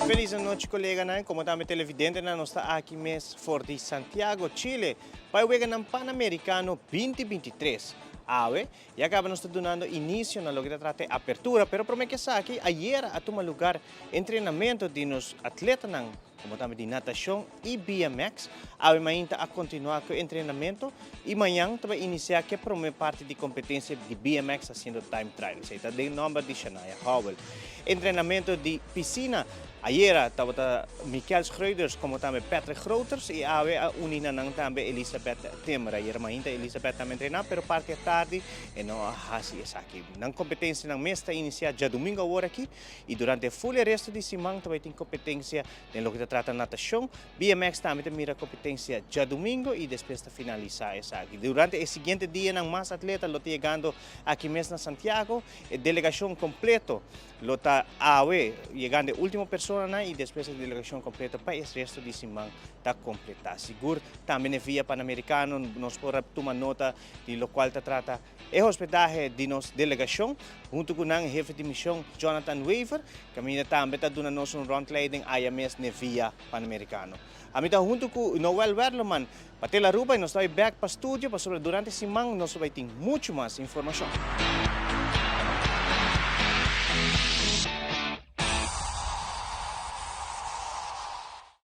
Feliz noite, colega, né? Como também televidente, nós estamos aqui mesmo fora de Santiago, Chile, para o no Pan-Americano 2023. E acaba nos dando início na logra trate apertura, pero promete que aqui ayer a tomar lugar treinamento de nos atletas como também de natação e BMX. Ainda a continuar com o treinamento e amanhã vai iniciar que a primeira parte de competência de BMX fazendo time trials. Então, de nome de Shania Howell. Treinamento de piscina. Ayer estava Michael Schreuders como também Patrick Groters e a unina também Elizabeth Temer. Ayer ainda Elizabeth também treinar, pero parte tarde e não assim aqui. Na competência na mesta iniciar já domingo agora aqui e durante o full resto de semana também tem competência no que trata natação, BMX também tem mira competência já domingo e depois de finalizar essa aqui. Durante o seguinte dia não mais atleta lo chegando aqui mesmo na Santiago, delegação completo lo está chegando a última pessoa e depois a delegação completa para o resto de semana está completa. Seguro também via Pan-Americano, nós podemos tomar nota de lo qual trata a hospedagem de nossa delegação, junto com o chefe de missão Jonathan Weaver, que também está dando nos rondleiding IMS via Pan-Americano. A mim junto com Noel Werleman, Patela Ruba, nós estamos back para o estúdio, para durante a semana nós vamos ter muito mais informação.